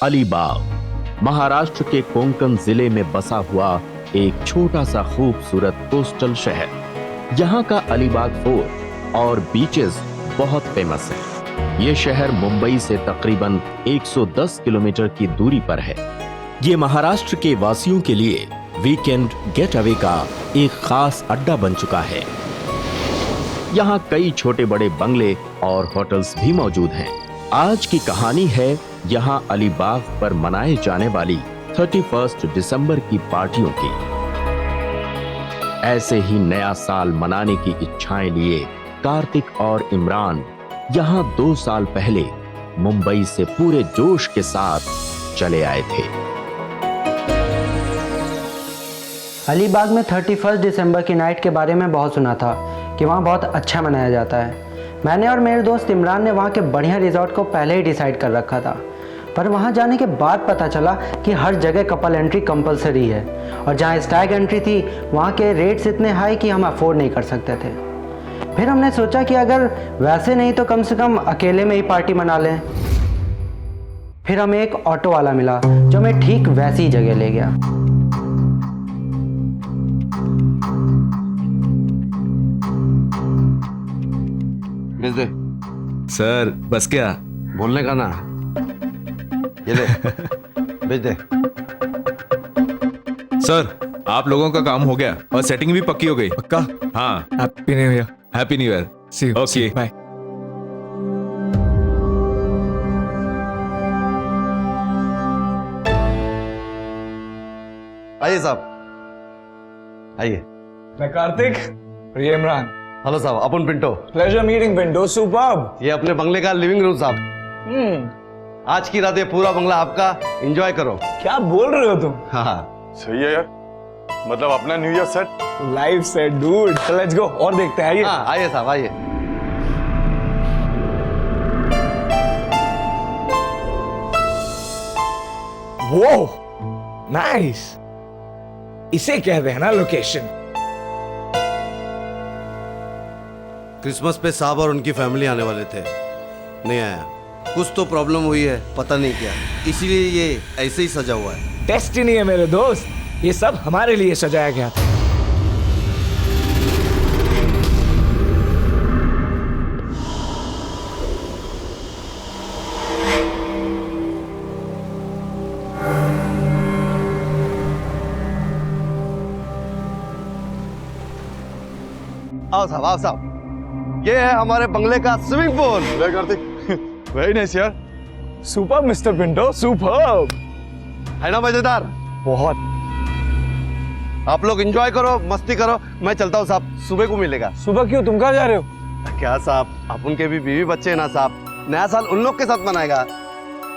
अलीबाग महाराष्ट्र के कोंकण जिले में बसा हुआ एक छोटा सा खूबसूरत कोस्टल शहर। यहाँ का अलीबाग फोर्ट और बीचेस बहुत फेमस है। ये शहर मुंबई से तकरीबन 110 किलोमीटर की दूरी पर है। ये महाराष्ट्र के वासियों के लिए वीकेंड गेट अवे का एक खास अड्डा बन चुका है। यहाँ कई छोटे बड़े बंगले और होटल्स भी मौजूद हैं। आज की कहानी है यहाँ अलीबाग पर मनाए जाने वाली 31 दिसंबर की पार्टियों की। ऐसे ही नया साल मनाने की इच्छाएं लिए कार्तिक और इमरान यहाँ 2 साल पहले मुंबई से पूरे जोश के साथ चले आए थे। अलीबाग में 31 दिसंबर की नाइट के बारे में बहुत सुना था कि वहाँ बहुत अच्छा मनाया जाता है। मैंने और मेरे दोस्त इमरान ने वहाँ के बढ़िया रिजॉर्ट को पहले ही डिसाइड कर रखा था, पर वहाँ जाने के बाद पता चला कि हर जगह कपल एंट्री कंपलसरी है और जहाँ स्टैग एंट्री थी वहाँ के रेट्स इतने हाई कि हम अफोर्ड नहीं कर सकते थे। फिर हमने सोचा कि अगर वैसे नहीं तो कम से कम अकेले में ही पार्टी मना लें। फिर हमें एक ऑटो वाला मिला जो हमें ठीक वैसी ही जगह ले गया। भेज दे सर। बस क्या बोलने का ना, ये ले भेज दे। सर, आप लोगों का काम हो गया और सेटिंग भी पक्की हो गई। पक्का? हाँ। Happy new year. Happy new year. See you. Okay bye. आइए साहब, आइए। मैं कार्तिक और ये इमरान। हेलो साहब, अपन Pinto. Pleasure meeting Pinto. Superb. ये अपने बंगले का लिविंग रूम साहब। आज की रात ये पूरा बंगला आपका, एंजॉय करो। क्या बोल रहे हो तुम? हाँ सही है यार, मतलब अपना new year set. Live set dude. Let's go और देखते हैं। आइए। हाँ, आइए साहब आइए। वो नाइस, इसे कहते हैं ना लोकेशन। क्रिसमस पे साहब और उनकी फैमिली आने वाले थे, नहीं आया। कुछ तो प्रॉब्लम हुई है, पता नहीं क्या, इसीलिए ये ऐसे ही सजा हुआ है। डेस्टिनी है मेरे दोस्त, ये सब हमारे लिए सजाया गया था। आओ साहब, आओ साहब। ये है हमारे बंगले का स्विमिंग पूल। ले कार्तिक, वेरी नाइस यार। Super mister Pinto, super. है ना मजेदार? बहुत। आप लोग एंजॉय करो, मस्ती करो, मैं चलता हूँ साहब, सुबह को मिलेगा। सुबह क्यों, तुम कहाँ जा रहे हो? क्या साहब, आप उनके भी बीवी बच्चे हैं ना साहब, नया साल उन लोग के साथ मनाएगा।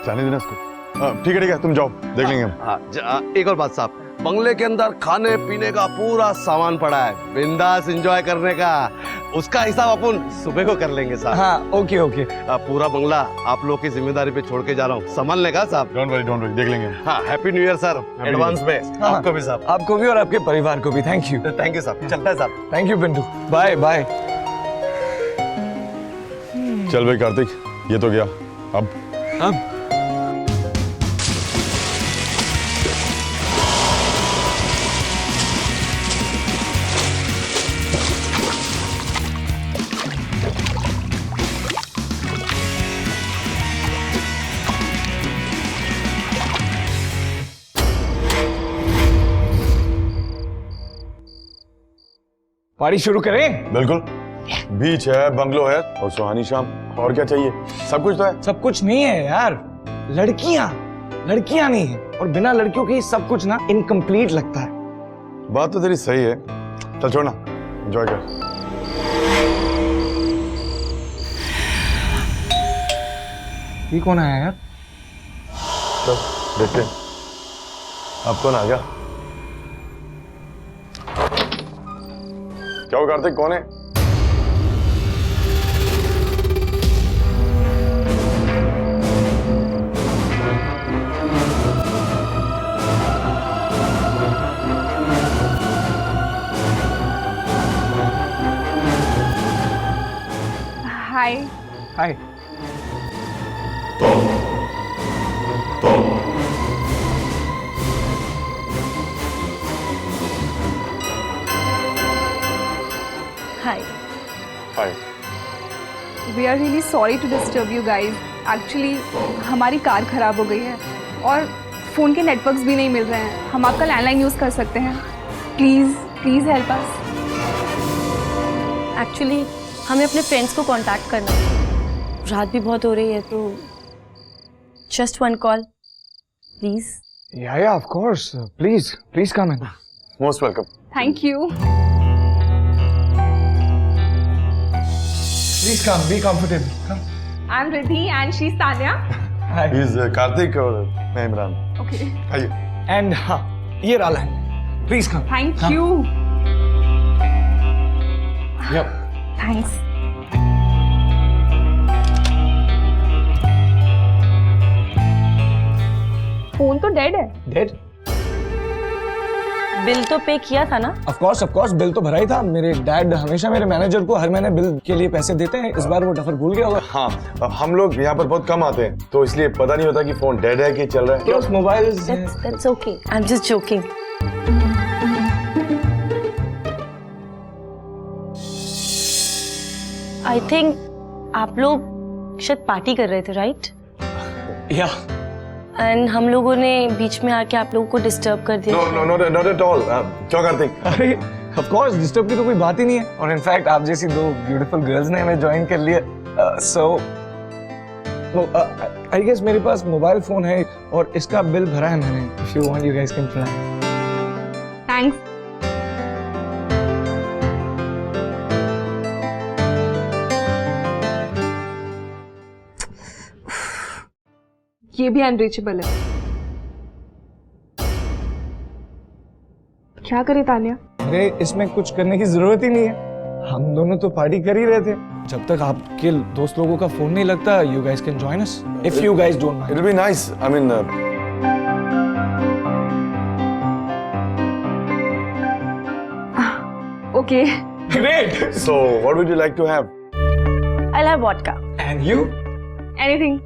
जाने देना इसको। ठीक है, तुम जाओ, देख लेंगे हम। हाँ, एक और बात साहब, बंगले के अंदर खाने पीने का पूरा सामान पड़ा है, बिंदास एंजॉय करने का। उसका हिसाब अपन सुबह को कर लेंगे साहब। हाँ ओके ओके। पूरा बंगला आप लोग की जिम्मेदारी पे छोड़ के जा रहा हूँ, संभालने का साहब। डोंट वरी, देख लेंगे। हाँ, happy new year sir, advance में। हाँ, आपको भी साहब। आपको भी और आपके परिवार को भी। Thank you. थैंक यू साहब, चलता है साहब। Thank you Pintu, bye bye. चल भाई कार्तिक, ये तो गया। अब पार्टी शुरू करें? बिल्कुल, बीच है, बंगलो है और सुहानी शाम, और क्या चाहिए? सब कुछ तो है। सब कुछ नहीं है यार, लड़कियां नहीं है, और बिना लड़कियों के सब कुछ ना इनकम्प्लीट लगता है। बात तो तेरी सही है। चल छोड़ ना, एंजॉय कर। ये कौन आया यार? चल देखते हैं, अब कौन आ गया। क्या हो कार्तिक, कौन है? Hi. Hi. Hi. Hi. We are really sorry to disturb you guys. Actually हमारी कार खराब हो गई है और फ़ोन के नेटवर्क्स भी नहीं मिल रहे हैं। हम आपका लैंडलाइन यूज़ कर सकते हैं? Please please help us. Actually हमें अपने फ्रेंड्स को कांटेक्ट करना है, रात भी बहुत हो रही है, तो just one call please. Yeah, of course. Please come in. Most welcome. Thank you. Please come, be comfortable. Come. I am Riddhi and she is Tanya. Hi. He's Karthik और मैं इमरान। ओके आइए। And हाँ, ये रहा है। Please come. Thank you. Yep. Thanks. Phone तो dead है। Dead? Bill तो पे किया था ना? Of course, बिल तो भरा ही था। मेरे डैड हमेशा मेरे मैनेजर को हर महीने बिल के लिए पैसे देते हैं। इस बार वो डफर भूल गया होगा। हाँ, अब हम लोग यहाँ पर बहुत कम आते हैं, तो इसलिए पता नहीं होता कि फोन डेड है कि चल रहा है। Plus mobile That's okay. I'm just joking. I think आप लोग शायद पार्टी कर रहे थे, राइट? या एंड हम लोगों ने बीच में आके आप लोगों को डिस्टर्ब कर दिया। No, not at all. क्यों कार्तिक? अरे ऑफ कोर्स डिस्टर्ब की तो कोई बात ही नहीं है। और इनफैक्ट आप जैसी दो ब्यूटीफुल गर्ल्स ने हमें ज्वाइन कर लिया। सो आई गेस मेरे पास मोबाइल फोन है और इसका बिल भरा है मैंने। If you want you guys can try. Thanks. ये भी अनरीचेबल है। क्या करे तान्या? अरे इसमें कुछ करने की जरूरत ही नहीं है। हम दोनों तो पार्टी कर ही रहे थे। जब तक आपके दोस्त लोगों का फोन नहीं लगता, you guys can join us if you guys don't mind. It'll be nice. I mean, okay. Great. so what would you like to have? I'll have vodka. And you? Anything.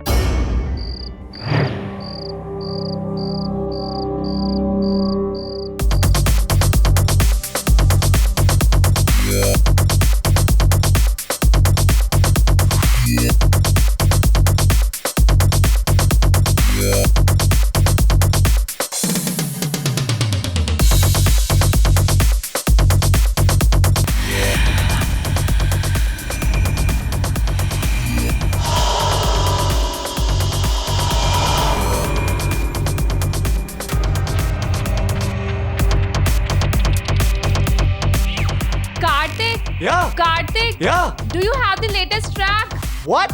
Yeah. Kartik, Yeah. Do you have the latest track? What?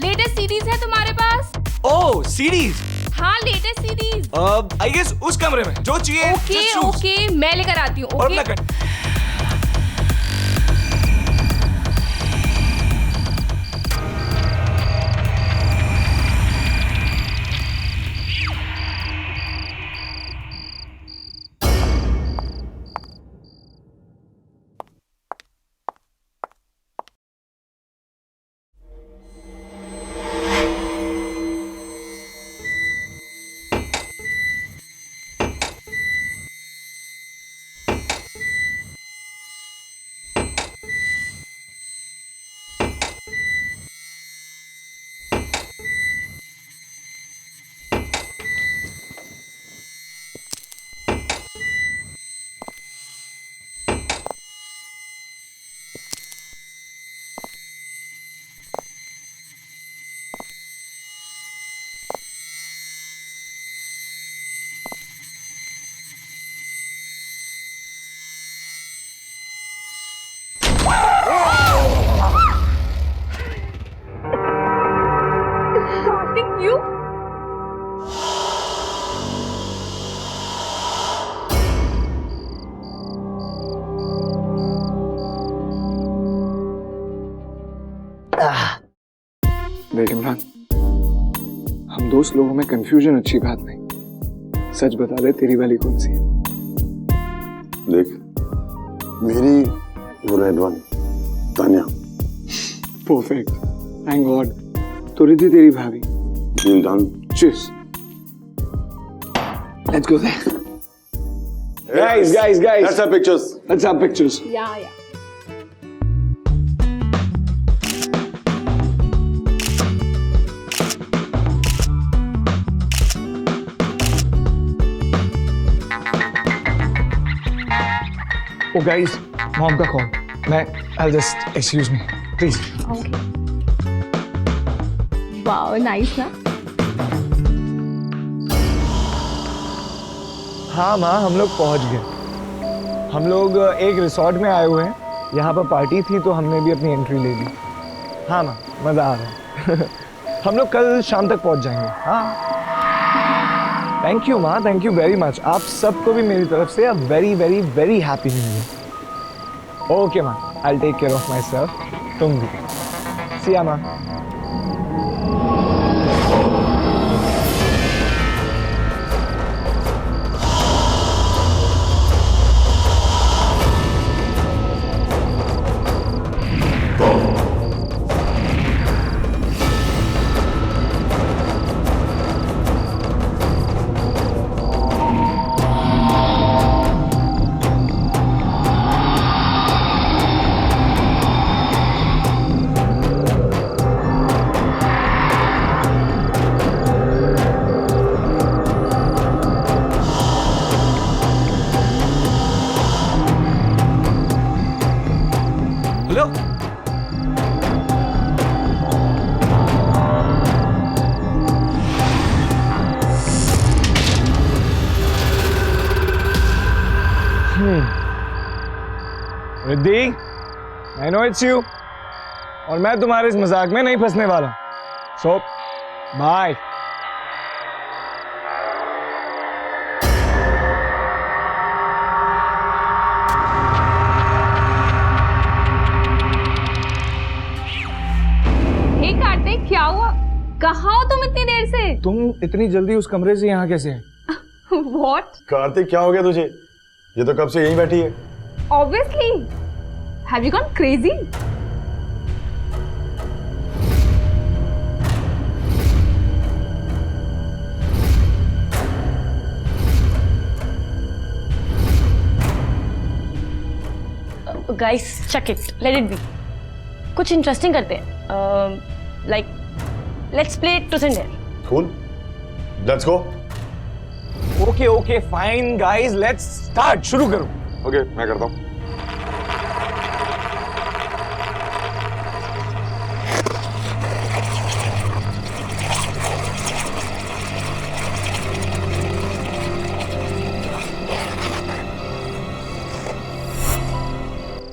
Latest CDs है तुम्हारे पास? Oh, CDs. हाँ, latest CDs. I guess उस कमरे में जो चाहिए। Okay just choose. Okay, मैं लेकर आती हूँ। और ओके मैं कर। कार्तिक, यू? देख इमरान, हम दोस्त लोगों में कंफ्यूजन अच्छी बात नहीं। सच बता दे तेरी वाली कौन सी है? देख, मेरी वो red one, Tanya. Perfect, thank God. तो रिद्धि तेरी भाभी। Deal done. Cheers. Let's go there. Guys. That's our pictures. Let's have pictures. या ओ गाइस, मॉम का call. I'll just excuse me, please. Okay. Wow, nice ना? हाँ माँ, हम लोग पहुंच गए। हम लोग एक रिसॉर्ट में आए हुए हैं। यहाँ पर पार्टी थी तो हमने भी अपनी एंट्री ले ली। हाँ माँ, मजा आ रहा है। हम लोग कल शाम तक पहुंच जाएंगे। हाँ, थैंक यू माँ, थैंक यू वेरी मच। आप सबको भी मेरी तरफ से very very very happy new year. Okay माँ, I'll take care of myself. तुम भी। See ya माँ। Hello, Riddhi, I know it's you, और मैं तुम्हारे इस मजाक में नहीं फंसने वाला। So, bye. हे कार्तिक, क्या हुआ? कहाँ हो तुम इतनी देर से? तुम इतनी जल्दी उस कमरे से यहाँ कैसे? What? कार्तिक क्या हो गया तुझे? ये तो कब से यहीं बैठी है। Obviously. Have you gone crazy? Guys chuck it, let it be. कुछ इंटरेस्टिंग करते हैं। Like let's play truth and dare. Cool, let's go. Okay okay fine guys, let's start. शुरू करो। ओके, मैं करता हूँ।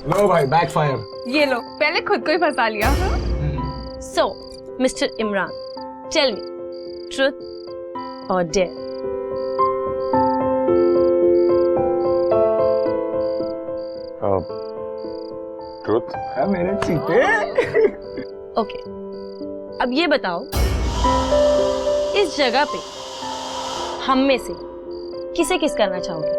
लो भाई, बैकफायर। ये लो, पहले खुद को ही फंसा लिया। So mister Imran, tell me, truth और डेयर? ट्रुथ। मेरे चीते। ओके, अब ये बताओ, इस जगह पे हम में से किसे किस करना चाहोगे?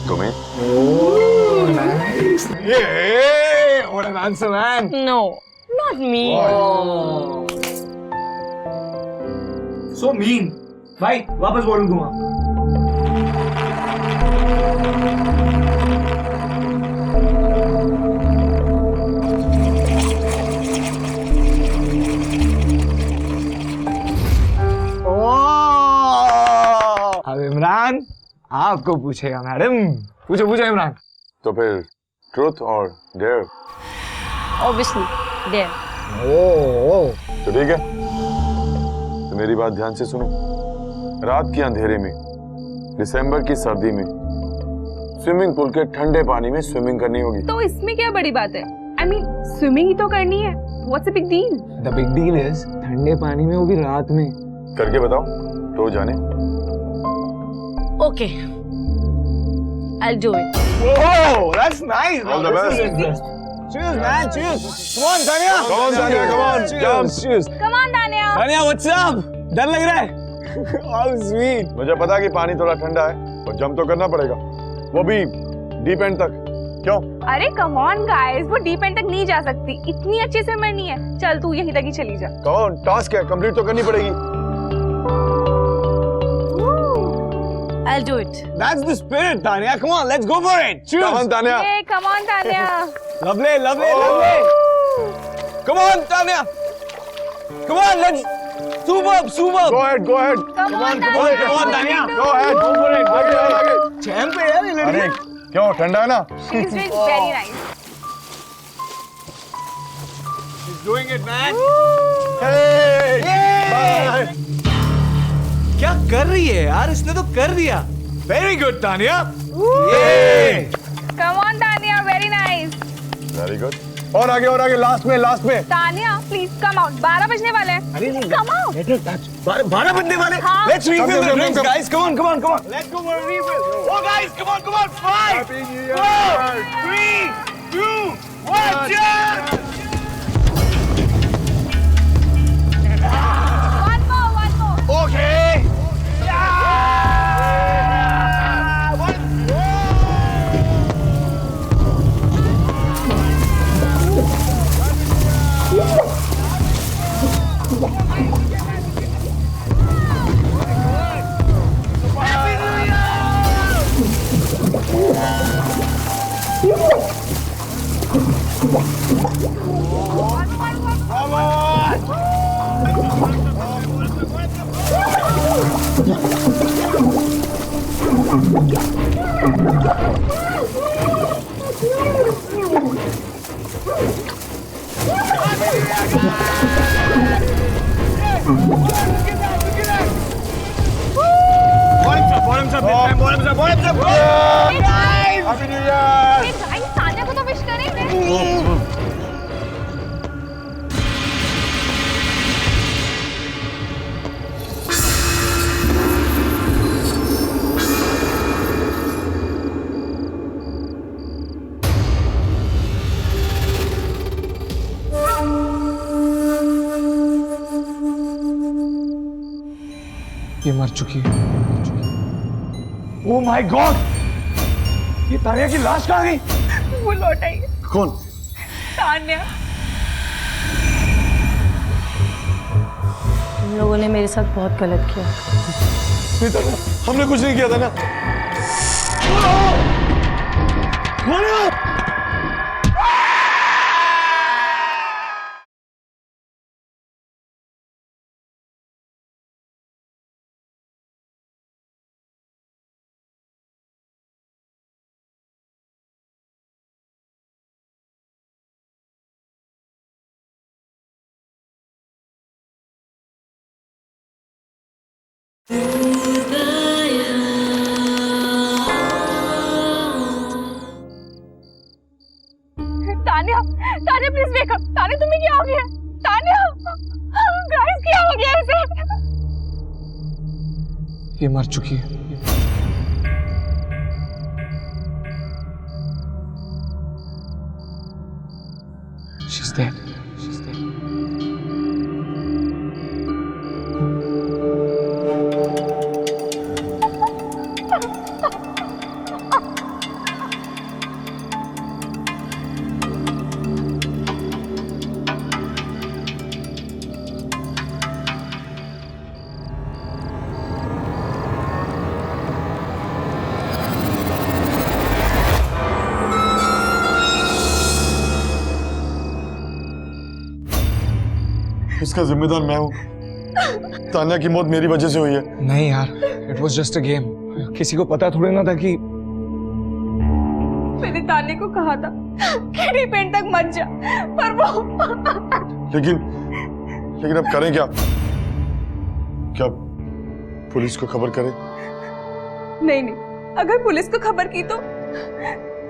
तुम्हें? Oh, nice. Yeah, what an answer, man. No, not me. So mean. भाई, वापस बोल दूंगा। अब इमरान आपको पूछेगा मैडम। पूछो पूछो इमरान। तो फिर ट्रुथ और डेयर? Obviously, dare. तो ठीक है, तो मेरी बात ध्यान से सुनो। रात के अंधेरे में, दिसंबर की सर्दी में, स्विमिंग पूल के ठंडे पानी में स्विमिंग करनी होगी। तो इसमें क्या बड़ी बात है? I mean, स्विमिंग ही तो करनी है। What's the big deal? The big deal is ठंडे पानी में, वो भी रात में। करके बताओ तो जाने। Okay, I'll do it. Whoa, that's nice. All the best. Cheers, man. Cheers. Come on, Tanya. Come on, Tanya. Come on. Cheers. Cheers. Come on, Dania. Tanya, what's up? डर लग रहा है? How sweet. मुझे पता है कि पानी थोड़ा ठंडा है और जंप तो करना पड़ेगा, वो भी डीप एंड तक। क्यों? अरे come on guys, वो डीप एंड तक नहीं जा सकती, इतनी अच्छी स्विमर नहीं है। चल तू यहीं तक ही चली जा। Come on, टास्क है, कंप्लीट तो करनी पड़ेगी। I'll do it. That's the spirit, Tanya. Come on, let's go for it. Cheers. Come on, Tanya. Hey, come on, Tanya. Lovely, lovely, lovely. Come on, Tanya. Come on, let's super super Go ahead, go ahead. Come on, Come on, Tanya. Go ahead. Go for it. आगे और आगे. Champ है यार ये लड़की. अरे क्यों ठंडा है ना? She's doing very nice. She's doing it, man. Hey. Bye. क्या कर रही है यार? इसने तो कर दिया. Very good, Tanya. Yay. Come on, Tanya, very nice. Very good. और आगे लास्ट में Tanya, please come out. 12 बजने वाले हैं. अरे नहीं. Come out. 12 बजने वाले. हाँ. Let's refill the come, drinks, come. guys. Come on. Let's go for a refill. Oh, guys, come on. 5, Happy New Year. 4, 3, 2, 1, cheers. One more. Okay. Bottoms up this time. Bottoms up. Hey, guys. Happy New Year. Hey, guys, Tanya को तो wish करेंगे. ये मर चुकी है. Oh my God! ये तानिया की लाश कहाँ गई? वो लौट आई. कौन? तान्या. तुम लोगों ने मेरे साथ बहुत गलत किया. नहीं तानिया, हमने कुछ नहीं किया था ना. Tanya, please wake up. Tanya, तुम्हें क्या हो गया? तान्या, गाइस, क्या हो गया इसे? ये मर चुकी है. She's dead. इसका जिम्मेदार मैं हूँ. तान्या की मौत मेरी वजह से हुई है. नहीं यार, it was just a game. किसी को पता थोड़ी ना था कि मैंने तान्या को कहा था कि रिपेंट तक मत जा, पर वो लेकिन अब करें क्या? क्या पुलिस को खबर करें? नहीं, अगर पुलिस को खबर की तो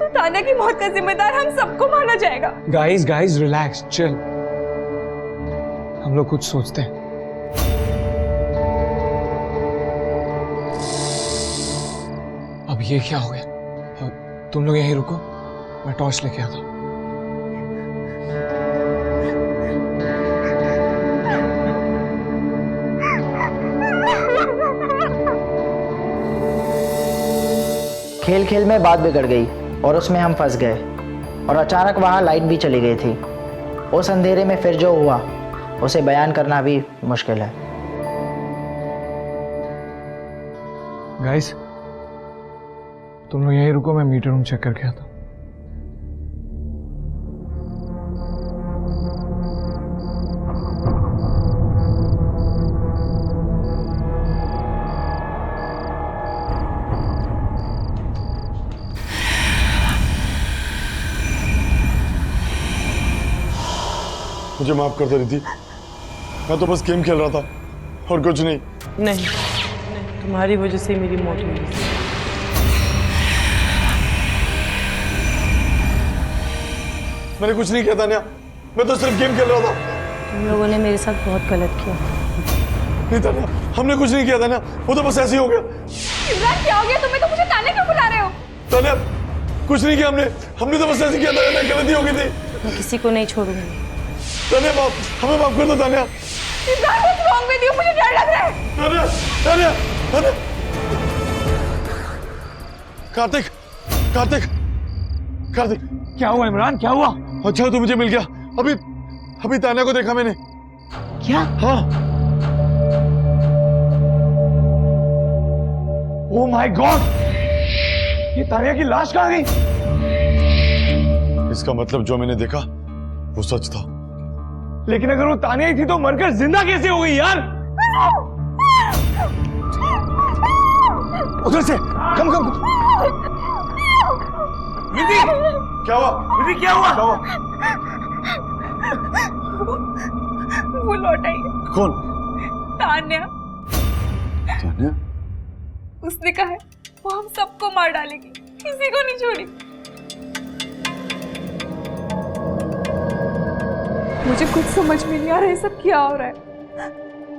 तान्या की मौत का जिम्मेदार हम सबको माना जाएगा. guys, relax, chill. हम लोग कुछ सोचते हैं. अब ये क्या हो गया? तुम लोग यहीं रुको, मैं टॉर्च लेके आता हूं. खेल खेल में बात बिगड़ गई और उसमें हम फंस गए और अचानक वहाँ लाइट भी चली गई थी. उस अंधेरे में फिर जो हुआ उसे बयान करना भी मुश्किल है. गाइस, तुम लोग यहीं रुको, मैं मीटर रूम चेक करके आता हूं. मुझे माफ कर दे रिद्धि, मैं तो बस गेम खेल रहा था और कुछ नहीं। नहीं, तुम्हारी वजह से मेरी मौत हुई। मैंने कुछ नहीं किया तान्या, मैं तो सिर्फ गेम खेल रहा था। तुम लोगों ने मेरे साथ बहुत गलत किया। नहीं तान्या, हमने कुछ नहीं किया तान्या, वो तो बस ऐसे ही हो गया। इमरान क्या हो गया तुम्हें? तो मुझे तान्या क्यों बुला रहे हो? तान्या कुछ नहीं किया हमने तो बस ऐसे किया था, गलती हो गई थी। मैं किसी को नहीं छोड़ूंगी। तान्या हमें माफ कर दो Tanya. Imran what's wrong with you? मुझे डर लग रहा है। तान्या तान्या तान्या। कार्तिक कार्तिक कार्तिक, क्या हुआ इमरान, क्या हुआ? अच्छा तू मुझे मिल गया। अभी तान्या को देखा मैंने। क्या? हाँ। ओह माय गॉड, ये तान्या की लाश कहाँ गई? इसका मतलब जो मैंने देखा वो सच था। लेकिन अगर वो तान्या ही थी तो मरकर जिंदा कैसे हो गई यार? उधर से कम रिद्धि, क्या हुआ? रिद्धि क्या हुआ? क्या हुआ? वो लौट आई। कौन? तान्या। तान्या? उसने कहा है वो हम सबको मार डालेगी, किसी को नहीं छोड़ी। मुझे कुछ समझ में नहीं आ रहा है सब क्या हो रहा है।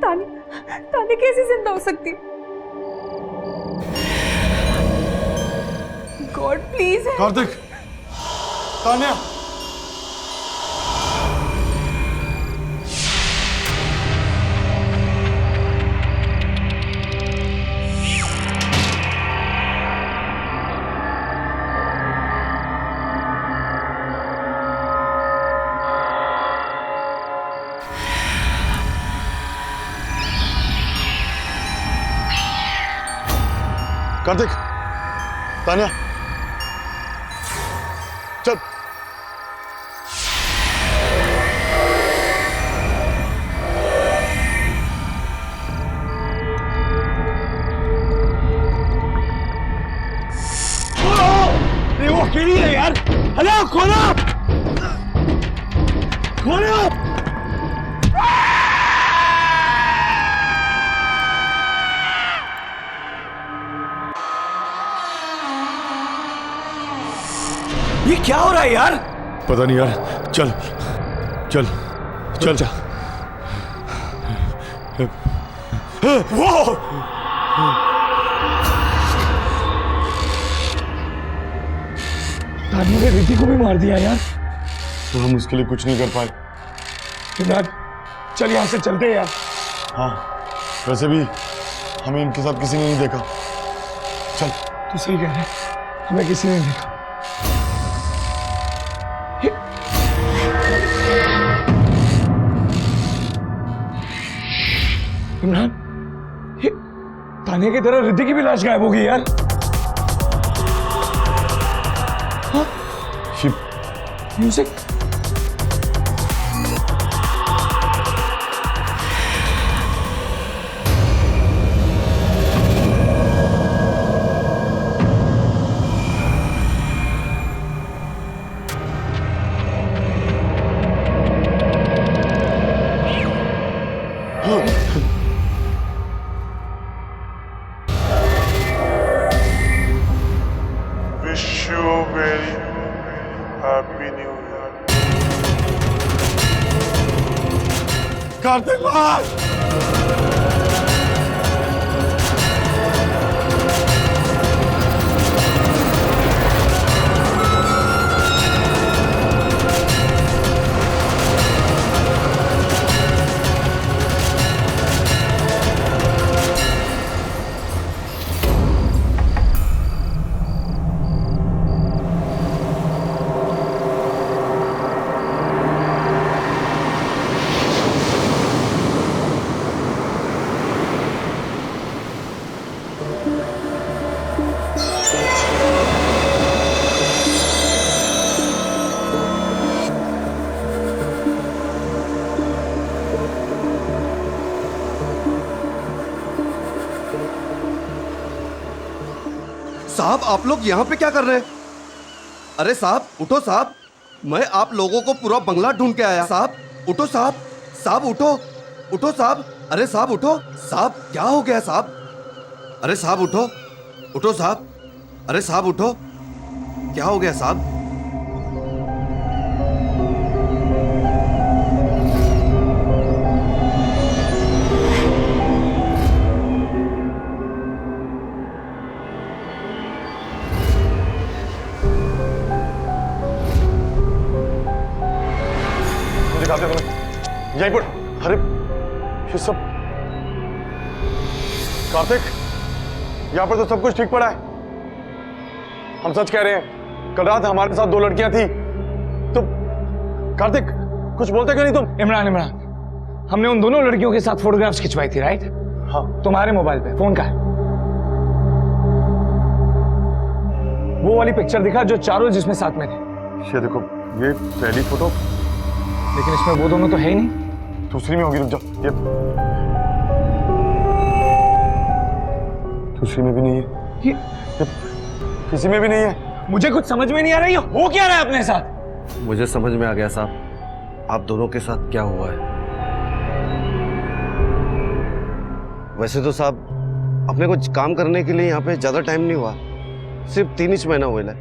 तान्या कैसे जिंदा हो सकती? God please. कार्तिक, तान्या। कार्तिक, तान्या, चल। ये वो अकेली है यार। हेलो, खोलो खोलो। ये क्या हो रहा है यार? पता नहीं यार, चल चल चल चल। वो तान्या ने रिद्धि को भी मार दिया यार। तो हम उसके लिए कुछ नहीं कर पाए। इमरान चल यहाँ से चलते हैं यार। हाँ, वैसे भी हमें इनके साथ किसी ने नहीं देखा। चल। तू सही कह रहा है, हमें किसी ने नहीं देखा। इमरान, ये तान्या की तरह रिद्धि की भी लाश गायब हो गई यार। हाँ? Music. Wish you a very happy new year. Kartik भाई! साहब, आप लोग यहाँ पे क्या कर रहे हैं? अरे साहब, उठो साहब, मैं आप लोगों को पूरा बंगला ढूंढ के आया। साहब उठो साहब, साहब उठो, उठो साहब, अरे साहब उठो, साहब क्या हो गया साहब, अरे साहब उठो, उठो साहब, अरे साहब उठो, क्या हो गया साहब? यहीं पर, अरे ये सब कार्तिक, यहाँ पर तो सब कुछ ठीक पड़ा है। हम सच कह रहे हैं, कल रात हमारे साथ 2 लड़कियां थी। तो कार्तिक कुछ बोलते क्यों नहीं तुम? इमरान, हमने उन दोनों लड़कियों के साथ फोटोग्राफ्स खिंचवाई थी, राइट? हाँ। तुम्हारे मोबाइल पे फोन का है वो वाली पिक्चर दिखा जो चारों जिसमें साथ में थे। ये देखो, ये पहली फोटो, लेकिन इसमें वो दोनों तो है ही नहीं। दूसरी में होगी, रुक जाओ, ये दूसरी में भी नहीं है, ये किसी में भी नहीं है। मुझे कुछ समझ में नहीं आ रहा है, हो क्या रहा है अपने साथ? मुझे समझ में आ गया साहब, आप दोनों के साथ क्या हुआ है। वैसे तो साहब अपने को काम करने के लिए यहाँ पे ज्यादा टाइम नहीं हुआ, सिर्फ 3 ही महीना हुआ है।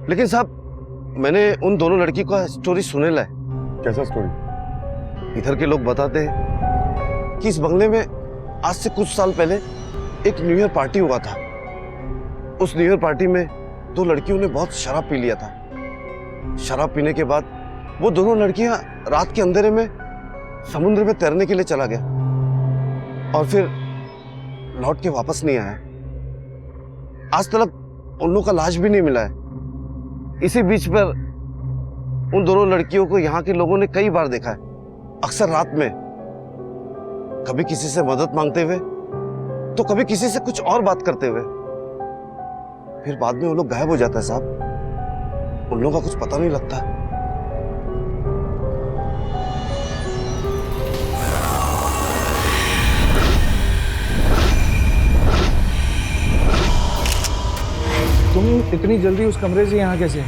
लेकिन साहब मैंने उन दोनों लड़की का स्टोरी सुने ला है। कैसा स्टोरी? इधर के लोग बताते हैं कि इस बंगले में आज से कुछ साल पहले एक न्यू ईयर पार्टी हुआ था। उस न्यू ईयर पार्टी में 2 लड़कियों ने बहुत शराब पी लिया था। शराब पीने के बाद वो दोनों लड़कियां रात के अंधेरे में समुद्र में तैरने के लिए चला गया और फिर लौट के वापस नहीं आया। आज तक उन लोगों का लाश भी नहीं मिला है। इसी बीच पर उन दोनों लड़कियों को यहाँ के लोगों ने कई बार देखा है, अक्सर रात में, कभी किसी से मदद मांगते हुए तो कभी किसी से कुछ और बात करते हुए। फिर बाद में वो लोग गायब हो जाता है साहब, उन लोगों का कुछ पता नहीं लगता। तुम इतनी जल्दी उस कमरे से यहाँ कैसे?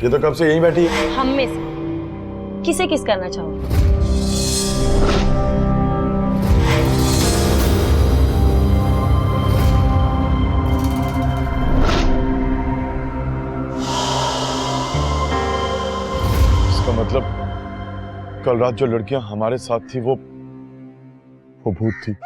ये तो कब से यहीं बैठी है। हम में से किसे किस करना चाहोगे? इसका मतलब कल रात जो लड़कियां हमारे साथ थी वो भूत थी।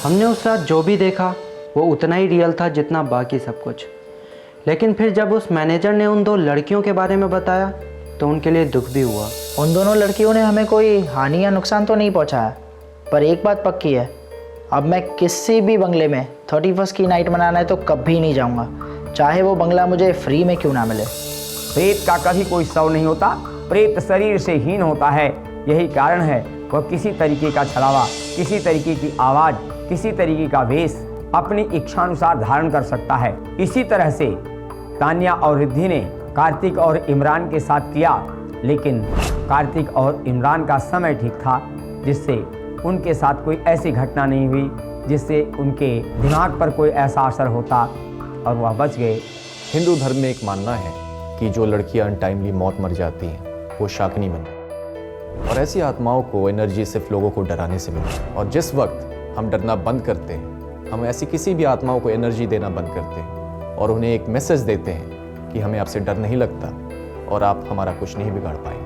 हमने उस रात जो भी देखा वो उतना ही रियल था जितना बाकी सब कुछ। लेकिन फिर जब उस मैनेजर ने उन 2 लड़कियों के बारे में बताया तो उनके लिए दुख भी हुआ। उन दोनों लड़कियों ने हमें कोई हानि या नुकसान तो नहीं पहुंचाया, पर एक बात पक्की है, अब मैं किसी भी बंगले में 31st की नाइट मनाना है तो कभी नहीं जाऊंगा, चाहे वो बंगला मुझे फ्री में क्यों ना मिले। प्रेत का कभी कोई शव नहीं होता, प्रेत शरीर से हीन होता है। यही कारण है वह किसी तरीके का छलावा, किसी तरीके की आवाज़, किसी तरीके का वेश अपनी इच्छानुसार धारण कर सकता है। इसी तरह से तान्या और रिद्धि ने कार्तिक और इमरान के साथ किया, लेकिन कार्तिक और इमरान का समय ठीक था जिससे उनके साथ कोई ऐसी घटना नहीं हुई जिससे उनके दिमाग पर कोई ऐसा असर होता और वह बच गए। हिंदू धर्म में एक मानना है कि जो लड़कियां अनटाइमली मौत मर जाती हैं वो शाकिनी बनती हैं, और ऐसी आत्माओं को एनर्जी सिर्फ लोगों को डराने से मिलती है। और जिस वक्त हम डरना बंद करते हैं, हम ऐसी किसी भी आत्माओं को एनर्जी देना बंद करते हैं और उन्हें एक मैसेज देते हैं कि हमें आपसे डर नहीं लगता और आप हमारा कुछ नहीं बिगाड़ पाए।